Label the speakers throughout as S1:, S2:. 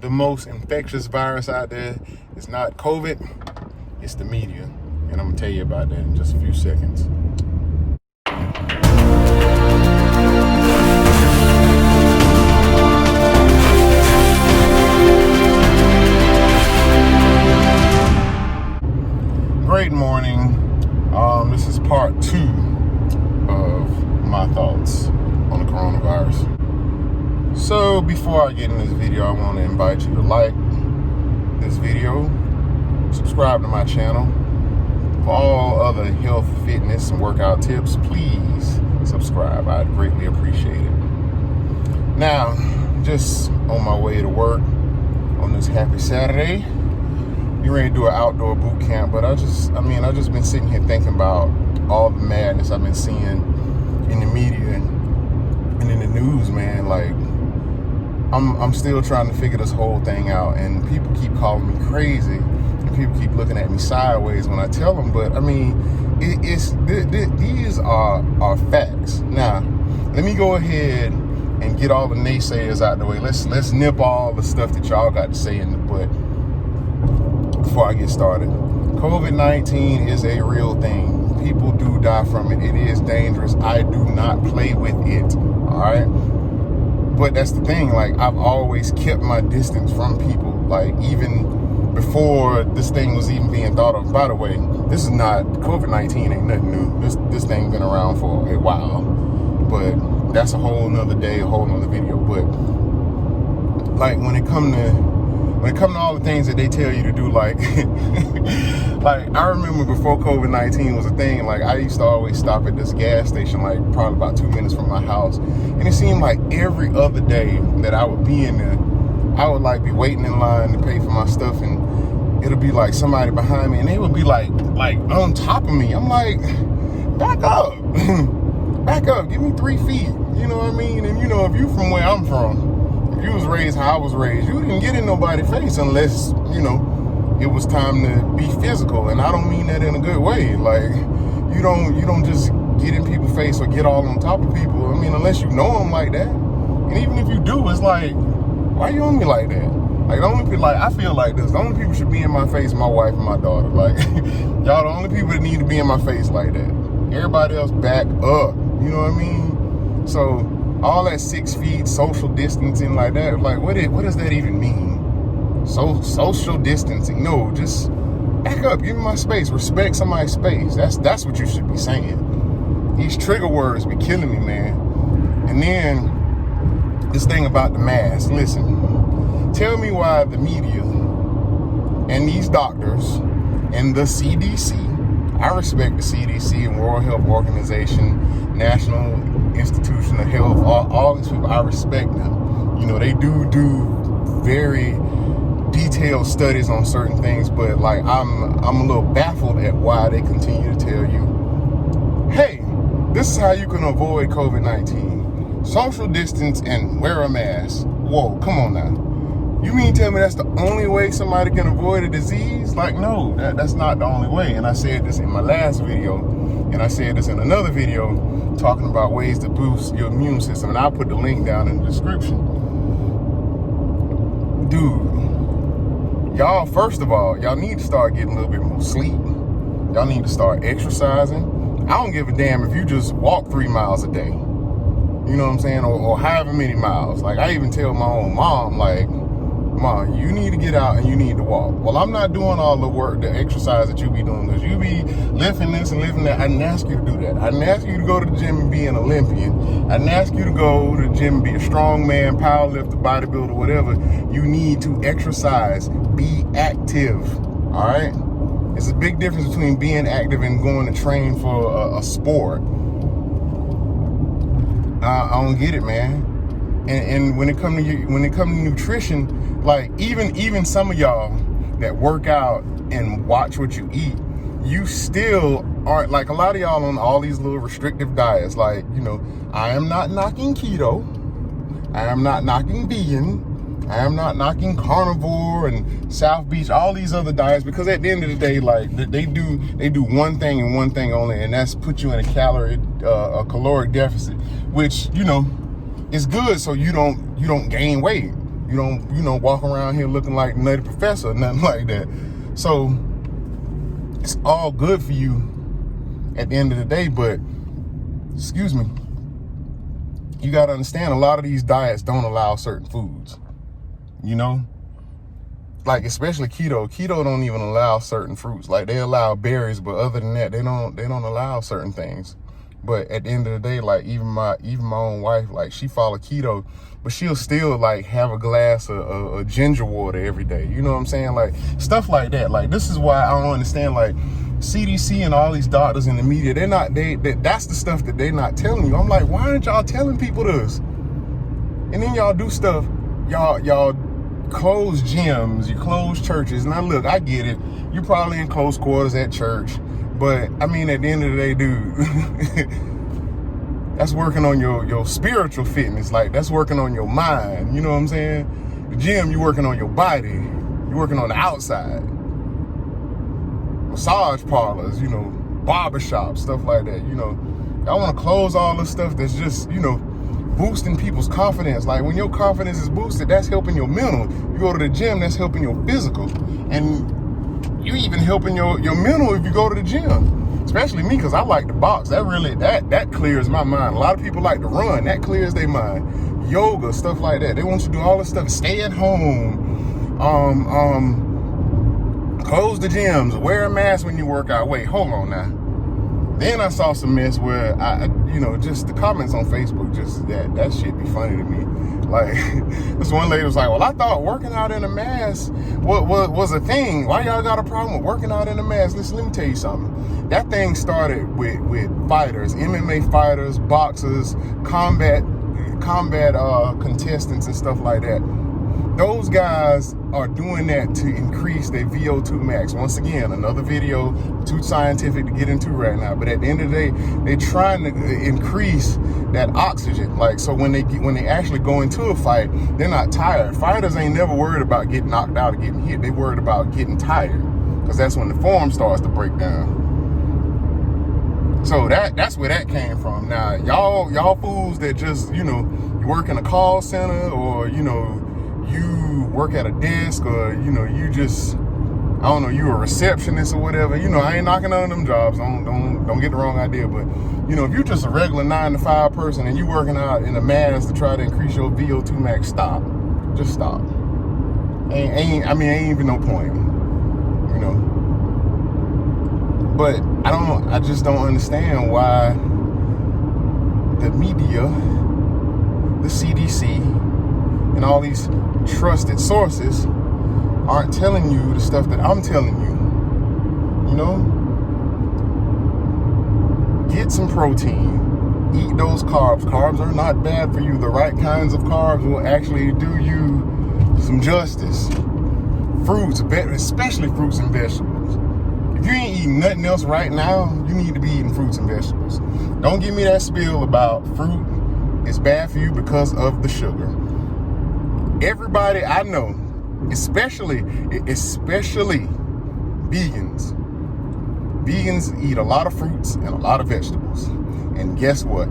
S1: the most infectious virus out there is not COVID, it's the media. And I'm gonna tell you about that in just a few seconds. Great morning. This is part 2 of my thoughts on the coronavirus. So before I get in this video, I want to invite you to like this video, subscribe to my channel. For all other health, fitness, and workout tips, please subscribe. I'd greatly appreciate it. Now, just on my way to work on this happy Saturday, you ready to do an outdoor boot camp, but I just been sitting here thinking about all the madness I've been seeing in the media and in the news, man. Like, I'm still trying to figure this whole thing out, and people keep calling me crazy, and people keep looking at me sideways when I tell them. But I mean, these are facts. Now, let me go ahead and get all the naysayers out the way. Let's nip all the stuff that y'all got to say in the butt before I get started. COVID-19 is a real thing. People do die from it. It is dangerous. I do not play with it. All right. But that's the thing. Like, I've always kept my distance from people. Like, even before this thing was even being thought of. By the way, this is not COVID-19. Ain't nothing new. This thing been around for a while. But that's a whole nother day, a whole nother video. But like, when it come to all the things that they tell you to do, like, like, I remember before COVID-19 was a thing, like, I used to always stop at this gas station, like, probably about 2 minutes from my house. And it seemed like every other day that I would be in there, I would, like, be waiting in line to pay for my stuff, and it'll be, like, somebody behind me, and they would be, like on top of me. I'm like, back up. Back up. Give me 3 feet. You know what I mean? And, you know, if you from where I'm from, you was raised how I was raised, you didn't get in nobody's face unless, you know, it was time to be physical. And I don't mean that in a good way. Like, you don't just get in people's face or get all on top of people. I mean, unless you know them like that. And even if you do, it's like, why you on me like that? Like, the only people, like, I feel like this, the only people should be in my face, my wife and my daughter. Like, y'all the only people that need to be in my face like that. Everybody else back up. You know what I mean? So all that 6 feet, social distancing like that, like, what does that even mean? So social distancing? No, just back up, give me my space, respect somebody's space. That's what you should be saying. These trigger words be killing me, man. And then this thing about the mask. Listen, tell me why the media and these doctors and the CDC, I respect the CDC and World Health Organization, National Institution of Health, all these people, I respect them. You know, they do very detailed studies on certain things, but like, I'm a little baffled at why they continue to tell you, hey, this is how you can avoid COVID-19. Social distance and wear a mask. Whoa, come on now. You mean tell me that's the only way somebody can avoid a disease? Like, no, that's not the only way. And I said this in my last video, and I said this in another video, talking about ways to boost your immune system. And I'll put the link down in the description. Dude, y'all, first of all, y'all need to start getting a little bit more sleep. Y'all need to start exercising. I don't give a damn if you just walk 3 miles a day. You know what I'm saying? Or however many miles. Like, I even tell my own mom, like, Mom, you need to get out and you need to walk. Well, I'm not doing all the work, the exercise that you be doing, because you be lifting this and lifting that. I didn't ask you to do that. I didn't ask you to go to the gym and be an Olympian. I didn't ask you to go to the gym and be a strong man, power lifter, bodybuilder, whatever. You need to exercise. Be active. All right? It's a big difference between being active and going to train for a sport. I don't get it, man. And when it comes to nutrition, like, even some of y'all that work out and watch what you eat, you still aren't, like, a lot of y'all on all these little restrictive diets. Like, you know, I am not knocking keto, I am not knocking vegan, I am not knocking carnivore and South Beach, all these other diets, because at the end of the day, like, they do one thing and one thing only, and that's put you in a caloric deficit, which, you know, is good so you don't gain weight. You don't, walk around here looking like Nutty Professor or nothing like that. So it's all good for you at the end of the day, but excuse me, you got to understand a lot of these diets don't allow certain foods, like especially keto don't even allow certain fruits. Like they allow berries, but other than that, they don't allow certain things. But at the end of the day, like even my own wife, like she follow keto, but she'll still like have a glass of ginger water every day. You know what I'm saying? Like stuff like that. Like this is why I don't understand, like CDC and all these doctors in the media, that's the stuff that they're not telling you. I'm like, why aren't y'all telling people this? And then y'all do stuff, y'all close gyms, you close churches. Now look, I get it. You're probably in close quarters at church. But I mean, at the end of the day, dude, that's working on your spiritual fitness. Like that's working on your mind. You know what I'm saying? The gym, you're working on your body. You're working on the outside. Massage parlors, barbershops, stuff like that. I want to close all the stuff that's just, boosting people's confidence. Like when your confidence is boosted, that's helping your mental. You go to the gym, that's helping your physical. And you even helping your mental if you go to the gym. Especially me, because I like to box. That clears my mind. A lot of people like to run. That clears their mind. Yoga, stuff like that. They want you to do all this stuff. Stay at home. Close the gyms. Wear a mask when you work out. Wait, hold on now. Then I saw some mess where just the comments on Facebook, just that shit be funny to me. Like this one lady was like, well, I thought working out in a mask was a thing. Why y'all got a problem with working out in a mask? Listen, let me tell you something. That thing started with fighters, MMA fighters, boxers, combat contestants and stuff like that. Those guys are doing that to increase their VO2 max. Once again, another video, too scientific to get into right now. But at the end of the day, they're trying to increase that oxygen. Like, so when they actually go into a fight, they're not tired. Fighters ain't never worried about getting knocked out or getting hit. They worried about getting tired, because that's when the form starts to break down. So that's where that came from. Now, y'all fools that just, you work in a call center, or, you work at a desk, or, you just, I don't know, you a receptionist or whatever. I ain't knocking none of them jobs. Don't get the wrong idea. But, if you're just a regular 9-to-5 person and you working out in a mask to try to increase your VO2 max, stop. Just stop. Ain't even no point. But I just don't understand why the media, the CDC, and all these trusted sources aren't telling you the stuff that I'm telling you. Get some protein. Eat those carbs. Carbs are not bad for you. The right kinds of carbs will actually do you some justice. Fruits, especially fruits and vegetables. If you ain't eating nothing else right now, you need to be eating fruits and vegetables. Don't give me that spiel about fruit is bad for you because of the sugar. Everybody I know, especially vegans eat a lot of fruits and a lot of vegetables. And guess what?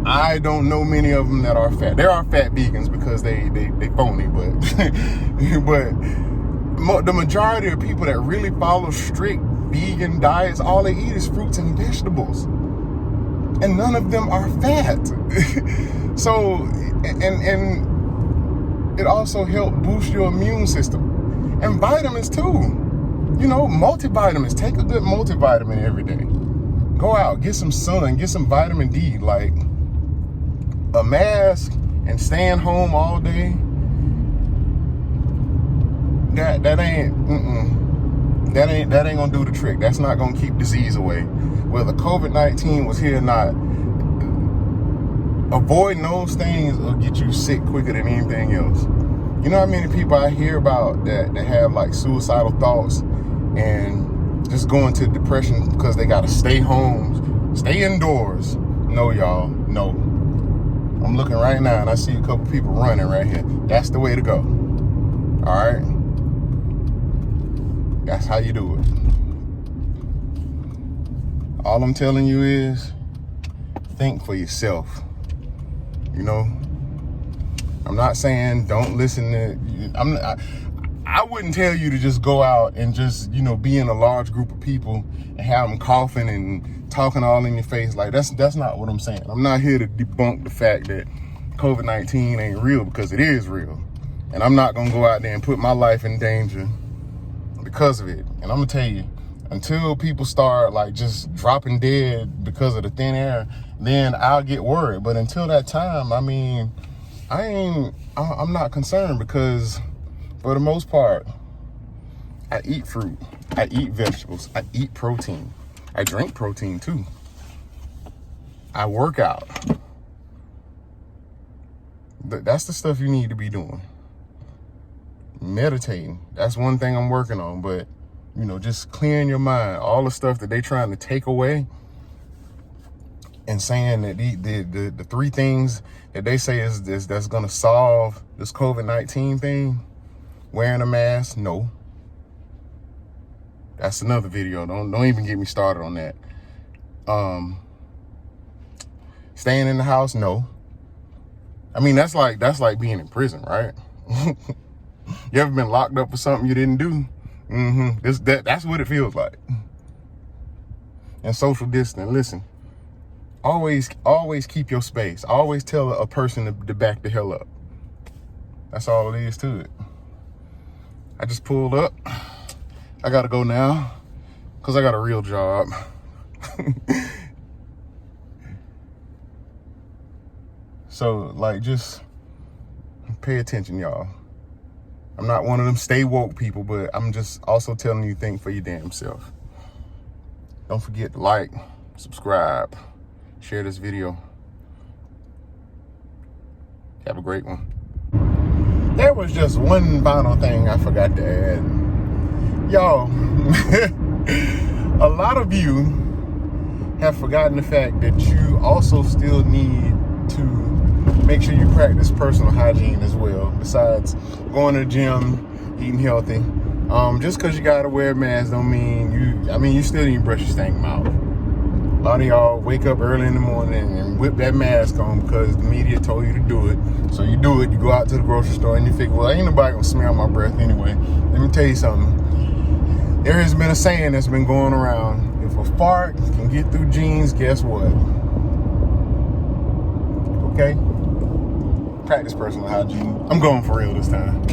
S1: I don't know many of them that are fat. There are fat vegans because they phony, but but the majority of people that really follow strict vegan diets, all they eat is fruits and vegetables. And none of them are fat. So, and it also helps boost your immune system. And vitamins too. Multivitamins. Take a good multivitamin every day. Go out, get some sun, get some vitamin D. Like a mask and staying home all day, that ain't gonna do the trick. That's not gonna keep disease away. Whether COVID-19 was here or not, avoiding those things will get you sick quicker than anything else. You know how many people I hear about that have like suicidal thoughts and just go into depression because they gotta stay home, stay indoors? No, y'all, no. I'm looking right now and I see a couple people running right here. That's the way to go. All right? That's how you do it. All I'm telling you is think for yourself. I'm not saying don't listen to, I wouldn't tell you to just go out and just, be in a large group of people and have them coughing and talking all in your face. Like, that's not what I'm saying. I'm not here to debunk the fact that COVID-19 ain't real, because it is real. And I'm not going to go out there and put my life in danger because of it. And I'm going to tell you, until people start like just dropping dead because of the thin air, then I'll get worried. But until that time, I mean, I'm not concerned, because for the most part, I eat fruit, I eat vegetables, I eat protein, I drink protein too. I work out. That's the stuff you need to be doing. Meditating, that's one thing I'm working on, but just clearing your mind. All the stuff that they trying to take away and saying that the three things that they say that's gonna solve this COVID-19 thing, wearing a mask, no. That's another video. Don't even get me started on that. Staying in the house, no. I mean, that's like being in prison, right? You ever been locked up for something you didn't do? That's what it feels like. And social distance. Listen, always keep your space. Always tell a person to back the hell up. That's all it is to it. I just pulled up. I gotta go now because I got a real job. So, just pay attention, y'all. I'm not one of them stay woke people, but I'm just also telling you, think for your damn self. Don't forget to like, subscribe, share this video. Have a great one. There was just one final thing I forgot to add. Y'all, a lot of you have forgotten the fact that you also still need to make sure you practice personal hygiene as well, besides going to the gym, eating healthy. Just because you gotta wear a mask don't mean you still need to brush your stank mouth. A lot of y'all wake up early in the morning and whip that mask on because the media told you to do it. So you do it, you go out to the grocery store and you figure, well, ain't nobody gonna smell my breath anyway. Let me tell you something. There has been a saying that's been going around. If a fart can get through jeans, guess what? Okay? Practice personal hygiene. I'm going for real this time.